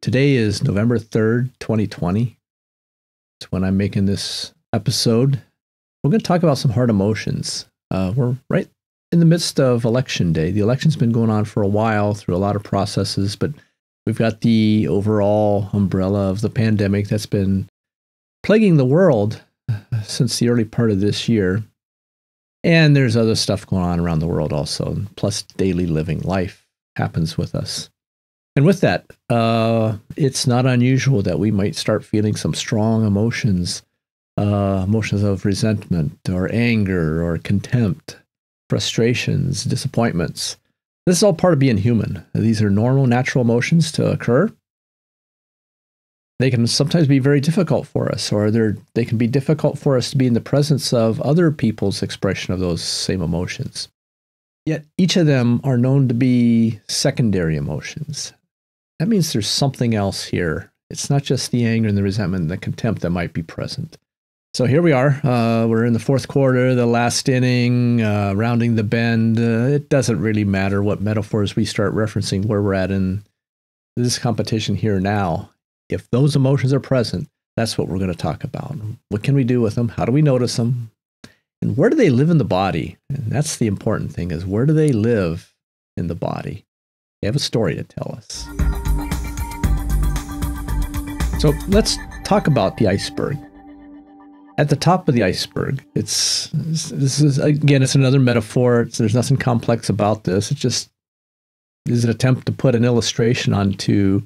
Today is November 3rd, 2020. It's when I'm making this episode. We're going to talk about some hard emotions. We're right in the midst of election day. The election's been going on for a while through a lot of processes, but we've got the overall umbrella of the pandemic that's been plaguing the world since the early part of this year. And there's other stuff going on around the world also, plus daily living life happens with us. And with that, it's not unusual that we might start feeling some strong emotions, emotions of resentment or anger or contempt, frustrations, disappointments. This is all part of being human. These are normal, natural emotions to occur. They can sometimes be very difficult for us, or they can be difficult for us to be in the presence of other people's expression of those same emotions. Yet each of them are known to be secondary emotions. That means there's something else here. It's not just the anger and the resentment and the contempt that might be present. So here we are. We're in the fourth quarter, the last inning, rounding the bend. It doesn't really matter what metaphors we start referencing where we're at in this competition here now. If those emotions are present, that's what we're going to talk about. What can we do with them? How do we notice them? And where do they live in the body? And that's the important thing, is where do they live in the body? They have a story to tell us. So let's talk about the iceberg. At the top of the iceberg, this is another metaphor. There's nothing complex about this. It just is an attempt to put an illustration onto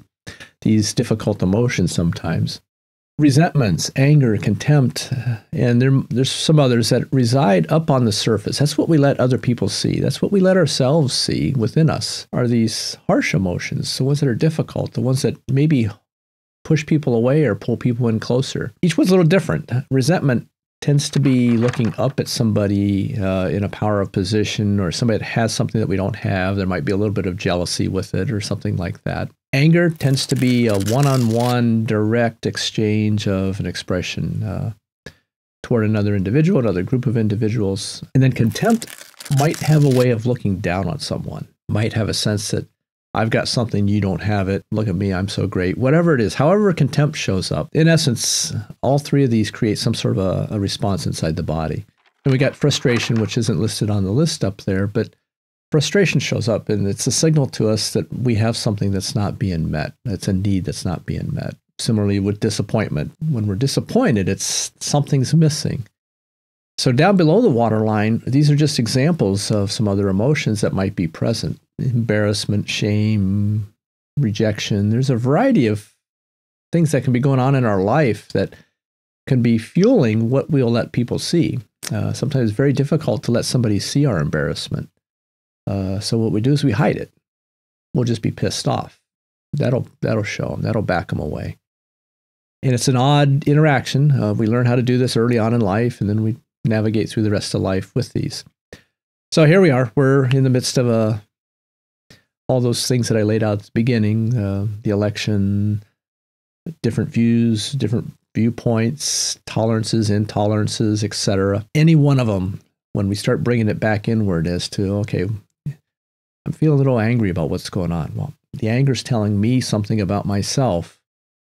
these difficult emotions sometimes. Resentments, anger, contempt, and there's some others that reside up on the surface. That's what we let other people see. That's what we let ourselves see within us, are these harsh emotions, the ones that are difficult, the ones that maybe push people away or pull people in closer. Each one's a little different. Resentment tends to be looking up at somebody in a power of position, or somebody that has something that we don't have. There might be a little bit of jealousy with it or something like that. Anger tends to be a one-on-one direct exchange of an expression toward another individual, another group of individuals. And then contempt might have a way of looking down on someone, might have a sense that I've got something, you don't have it. Look at me, I'm so great. Whatever it is, however contempt shows up. In essence, all three of these create some sort of a response inside the body. And we got frustration, which isn't listed on the list up there, but frustration shows up, and it's a signal to us that we have something that's not being met. It's a need that's not being met. Similarly with disappointment. When we're disappointed, it's something's missing. So down below the waterline, these are just examples of some other emotions that might be present. Embarrassment, shame, rejection. There's a variety of things that can be going on in our life that can be fueling what we'll let people see. Sometimes it's very difficult to let somebody see our embarrassment. So what we do is we hide it. We'll just be pissed off. That'll show them. That'll back them away. And it's an odd interaction. We learn how to do this early on in life, and then we navigate through the rest of life with these. So here we are. We're in the midst of all those things that I laid out at the beginning, the election, different views, different viewpoints, tolerances, intolerances, etc. Any one of them, when we start bringing it back inward as to, okay, I'm feeling a little angry about what's going on. Well, the anger is telling me something about myself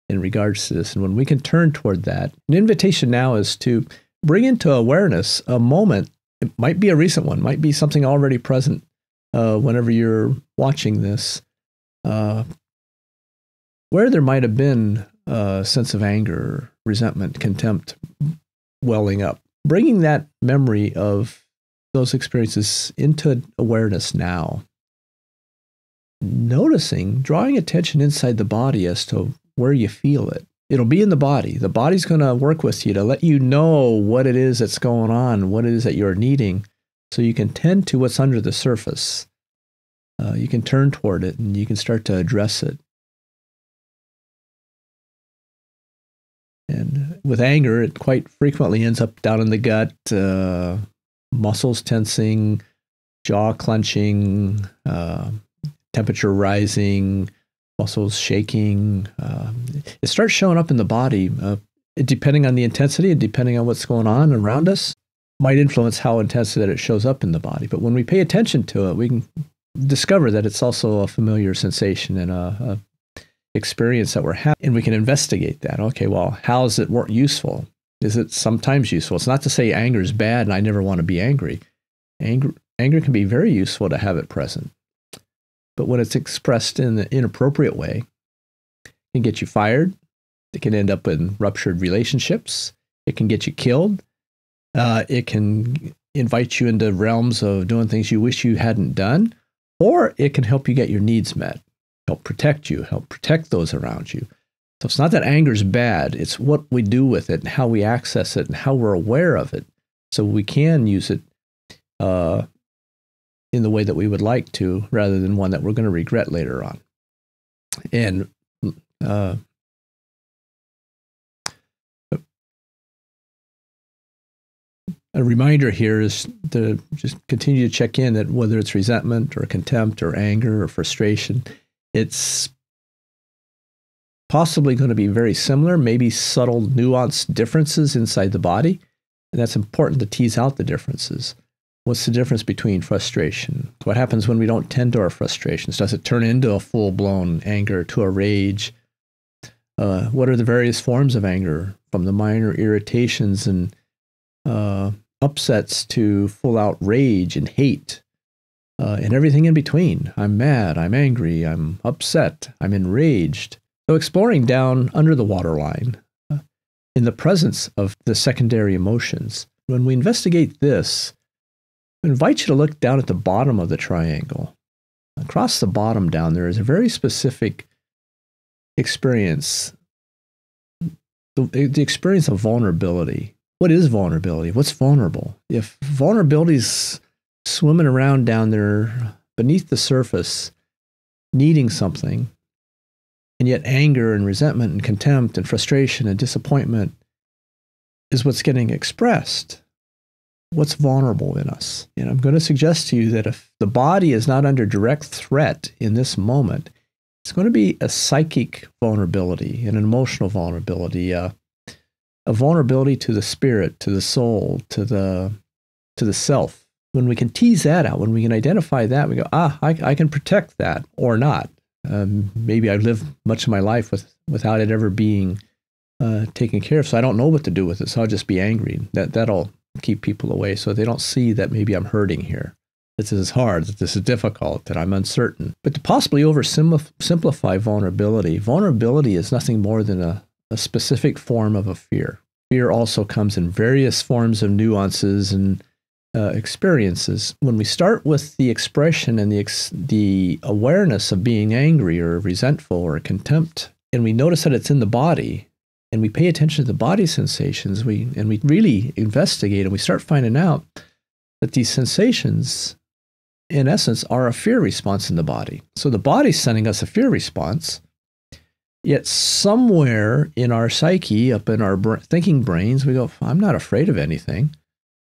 in regards to this. And when we can turn toward that, an invitation now is to bring into awareness a moment. It might be a recent one, might be something already present whenever you're watching this, where there might have been a sense of anger, resentment, contempt welling up. Bringing that memory of those experiences into awareness now. Noticing, drawing attention inside the body as to where you feel it. It'll be in the body. The body's going to work with you to let you know what it is that's going on, what it is that you're needing, so you can tend to what's under the surface. You can turn toward it, and you can start to address it. And with anger, it quite frequently ends up down in the gut, muscles tensing, jaw clenching, temperature rising, muscles shaking. It starts showing up in the body, depending on the intensity and depending on what's going on around us, might influence how intense that it shows up in the body. But when we pay attention to it, we can discover that it's also a familiar sensation and experience that we're having, and we can investigate that. Okay, well, how is it useful? Is it sometimes useful? It's not to say anger is bad and I never want to be angry. Anger can be very useful to have it present. But when it's expressed in an inappropriate way, it can get you fired. It can end up in ruptured relationships. It can get you killed. It can invite you into realms of doing things you wish you hadn't done. Or it can help you get your needs met, help protect you, help protect those around you. So it's not that anger is bad. It's what we do with it and how we access it and how we're aware of it. So we can use it in the way that we would like to, rather than one that we're going to regret later on. And a reminder here is to just continue to check in that whether it's resentment or contempt or anger or frustration, it's possibly going to be very similar, maybe subtle, nuanced differences inside the body. And that's important to tease out the differences. What's the difference between frustration? What happens when we don't tend to our frustrations? Does it turn into a full-blown anger, to a rage? What are the various forms of anger, from the minor irritations and upsets to full-out rage and hate, and everything in between? I'm mad, I'm angry, I'm upset, I'm enraged. So exploring down under the waterline, in the presence of the secondary emotions, when we investigate this, I invite you to look down at the bottom of the triangle. Across the bottom down there is a very specific experience, the experience of vulnerability. What is vulnerability? What's vulnerable? If vulnerability's swimming around down there beneath the surface, needing something, and yet anger and resentment and contempt and frustration and disappointment is what's getting expressed, what's vulnerable in us? And I'm going to suggest to you that if the body is not under direct threat in this moment, it's going to be a psychic vulnerability, an emotional vulnerability, a vulnerability to the spirit, to the soul, to the self. When we can tease that out, when we can identify that, we go, I can protect that or not. Maybe I've lived much of my life without it ever being taken care of, so I don't know what to do with it, so I'll just be angry. That'll keep people away so they don't see that maybe I'm hurting here. This is hard, that this is difficult, that I'm uncertain. But to possibly oversimplify vulnerability, vulnerability is nothing more than a specific form of a fear. Fear also comes in various forms of nuances and experiences. When we start with the expression and the awareness of being angry or resentful or contempt, and we notice that it's in the body, and we pay attention to the body sensations, we really investigate, and we start finding out that these sensations, in essence, are a fear response in the body. So the body's sending us a fear response, yet somewhere in our psyche, up in our thinking brains, we go, I'm not afraid of anything.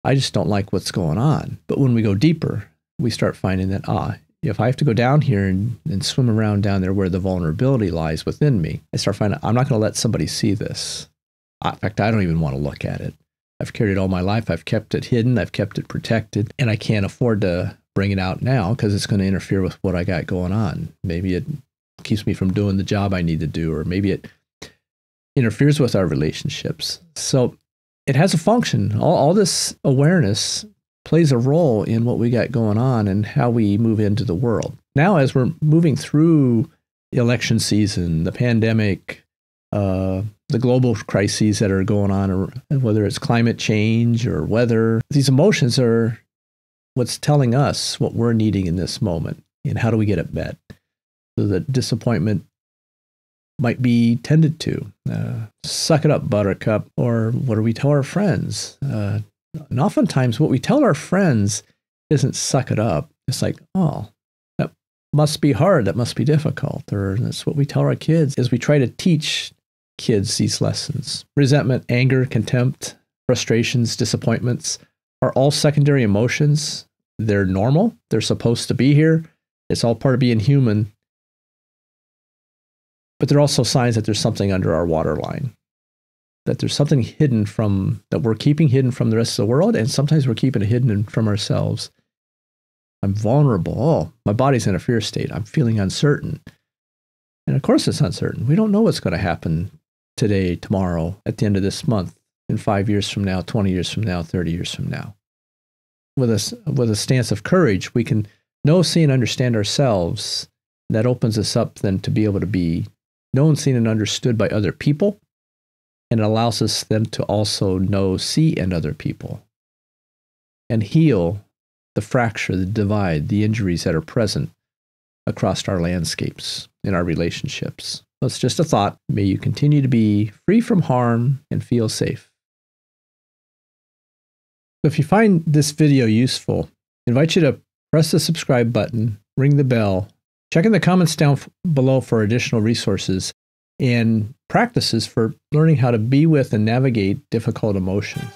I just don't like what's going on. But when we go deeper, we start finding that, if I have to go down here and swim around down there where the vulnerability lies within me, I start finding I'm not going to let somebody see this. In fact, I don't even want to look at it. I've carried it all my life. I've kept it hidden. I've kept it protected. And I can't afford to bring it out now because it's going to interfere with what I got going on. Maybe it keeps me from doing the job I need to do, or maybe it interferes with our relationships. So it has a function. All this awareness plays a role in what we got going on and how we move into the world. Now, as we're moving through the election season, the pandemic, the global crises that are going on, or whether it's climate change or weather, these emotions are what's telling us what we're needing in this moment and how do we get it met. So that disappointment might be tended to. Suck it up, buttercup. Or what do we tell our friends? And oftentimes what we tell our friends isn't suck it up. It's like, oh, that must be hard. That must be difficult. Or that's what we tell our kids as we try to teach kids these lessons. Resentment, anger, contempt, frustrations, disappointments are all secondary emotions. They're normal. They're supposed to be here. It's all part of being human. But they're also signs that there's something under our waterline, that there's something hidden that we're keeping hidden from the rest of the world, and sometimes we're keeping it hidden from ourselves. I'm vulnerable. Oh, my body's in a fear state. I'm feeling uncertain. And of course it's uncertain. We don't know what's going to happen today, tomorrow, at the end of this month, in 5 years from now, 20 years from now, 30 years from now. With a stance of courage, we can know, see, and understand ourselves. That opens us up then to be able to be known, seen, and understood by other people. And it allows us then to also know, see, and other people. And heal the fracture, the divide, the injuries that are present across our landscapes, in our relationships. So it's just a thought. May you continue to be free from harm and feel safe. So if you find this video useful, I invite you to press the subscribe button, ring the bell, check in the comments down below for additional resources and practices for learning how to be with and navigate difficult emotions.